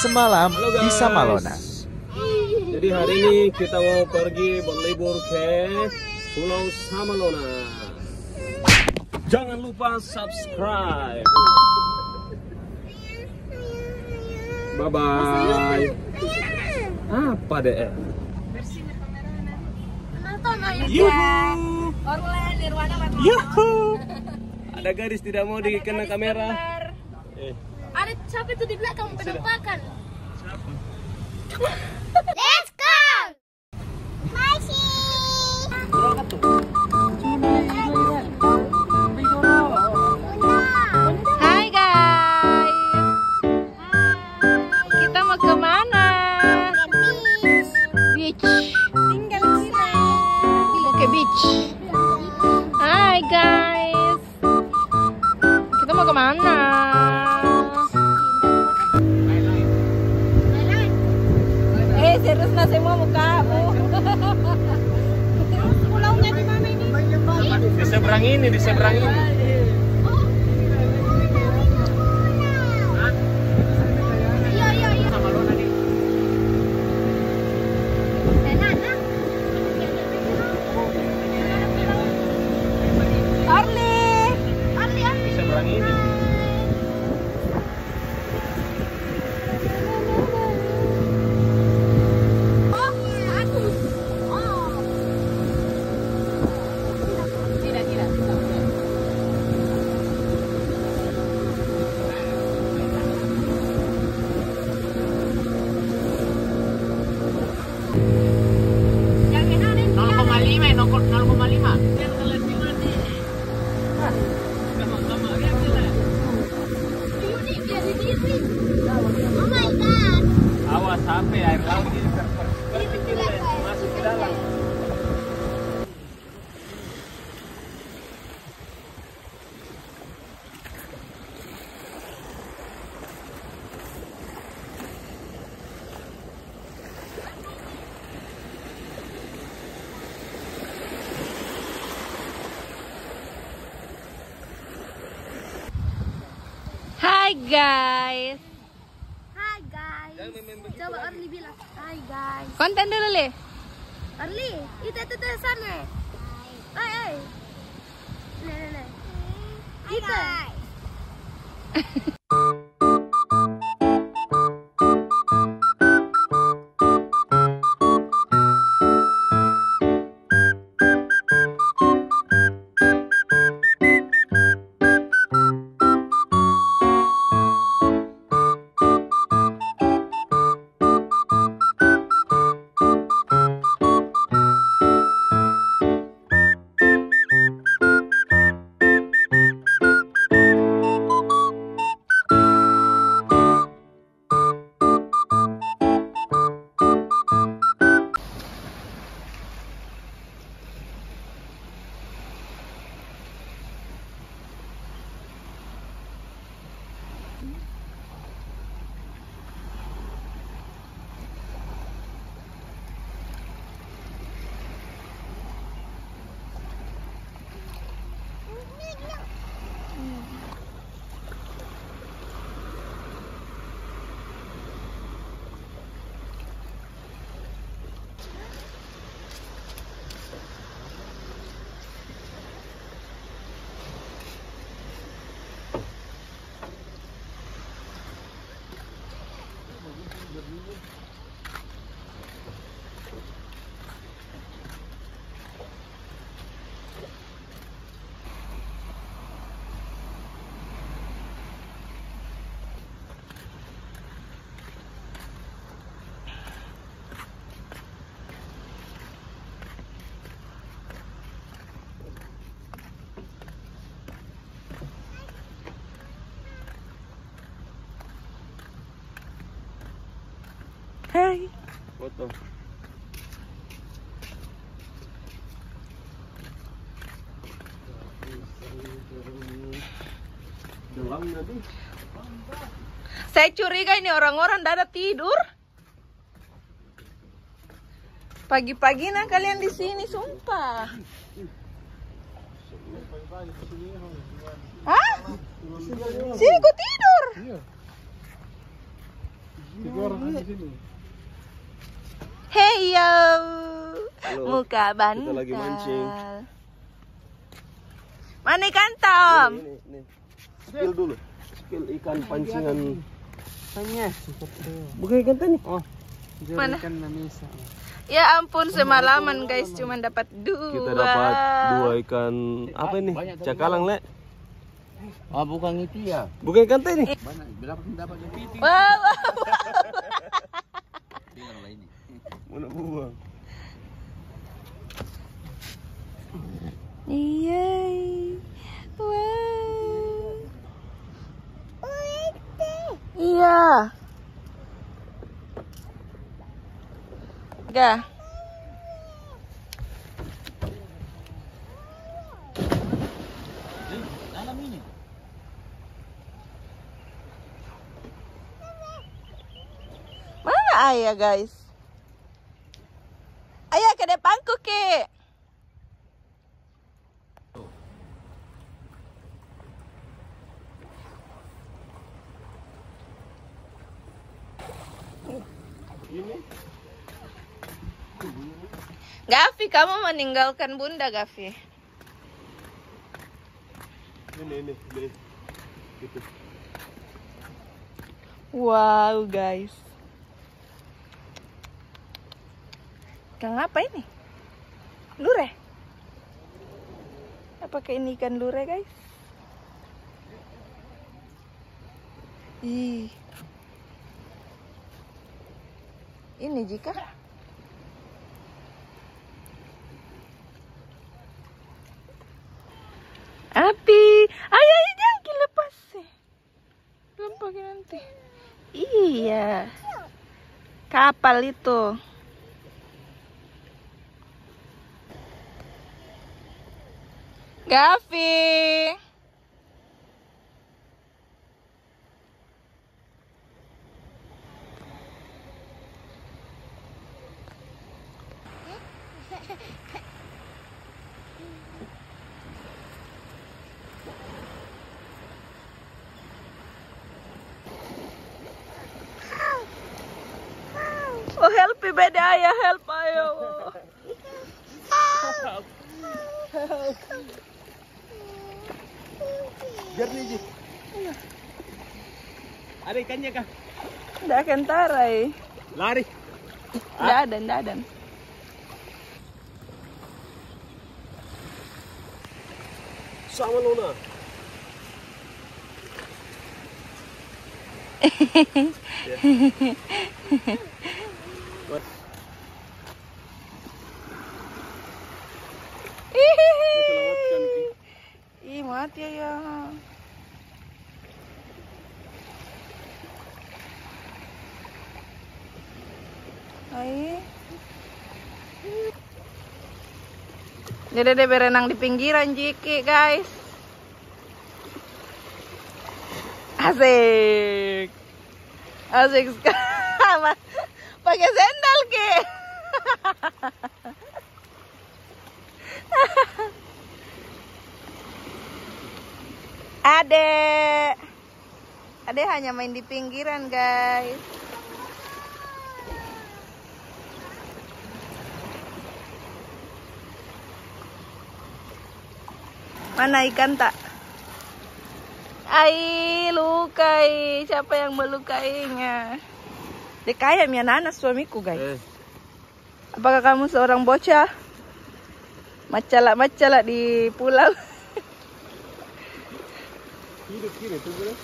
semalam di Samalona. Jadi hari ini kita mau pergi berlibur ke Pulau Samalona. Jangan lupa subscribe. Bye bye. Apa deh? Yuhu. Yuhu. Ada gadis tidak mau dikena kamera. Ada siapa itu di belakang penampakan? Let's go! Hai guys, kita mau ke mana? Beach. Tinggal di sini. Mau ke beach. Hai guys, kita mau ke mana? Serius lah semua mukamu. Pulaunya di mana ini? Di seberang ini, di seberang ini. Di seberang ini. Oh my god. Awas HP air laut ini berpikir masuk ke dalam. Hai guys. Hai guys. Coba Orly bilang. Hai guys. Konten dulu Le. Orly, itu sana. Hai. Nih. Itu. Hai. Foto. Saya curiga ini orang-orang dah ada tidur. Pagi-pagi nah kalian di sini, sumpah. Hah? Sini kok tidur? Hey yo, Halo. muka bantal. Kita lagi mancing. Mana ikan Tom? Ini. Spill dulu. Spill ikan pancingan. Bukan ikan tadi. Oh, Mana? Ya ampun, semalaman guys cuma dapat 2. kita dapat 2 ikan apa ini? Cakalang, Le. Oh, bukan itu ya. Bukan ikan tadi. Banyak, berapa dapat pipi? Wow. Mana buang? Iya. Wow. Iya. Gak. Dalam ini. Mana ayah guys? Ayah ke depanku ke. Ini. Gavi, kamu meninggalkan bunda Gavi. Ini. Gitu. Wow guys. Ikan apa ini? Lure. Apakah ini ikan lure guys? Ih. Ini jika api. Ayah jangan lepas sih. Belum pakai nanti. Iya. Kapal itu. Gavi. Oh help me beda ayah, help ayo. Biar nih, Ji. Ada ikannya kah? Nggak akan tarai. Lari. Nggak ada. Sama Luna. Selamatkan, Ki. Ih mati ya. Hai. Dede berenang di pinggiran Jiki guys. Asik. Asik sekali. Pakai sendal Ki. Ade hanya main di pinggiran guys. Mana ikan tak? Ai, lukai. Siapa yang melukainya? Dia kayak Mianana suamiku guys. Apakah kamu seorang bocah? Macala di pulau. Kiri tuh bro.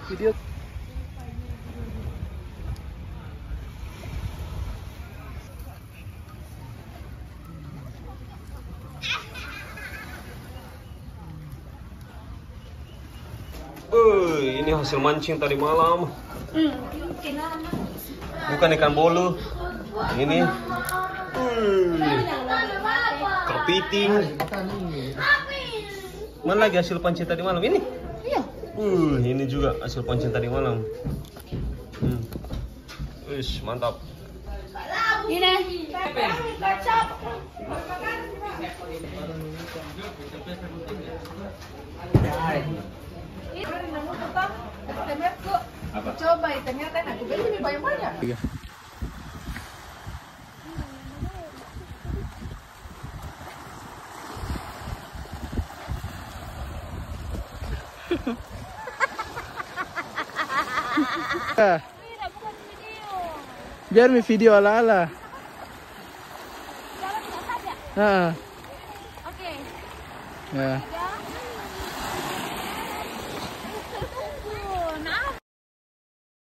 Video. Ini hasil mancing tadi malam. Bukan ikan bolu. Ini kepiting. Mana lagi hasil pancing tadi malam ini? Ini juga hasil pancing tadi malam. Wih, mantap. Ini. Coba ternyata aku beli lebih banyak-banyak. Biar mi video ala-ala. Jalan biasa aja. Oke. Oke. Ya.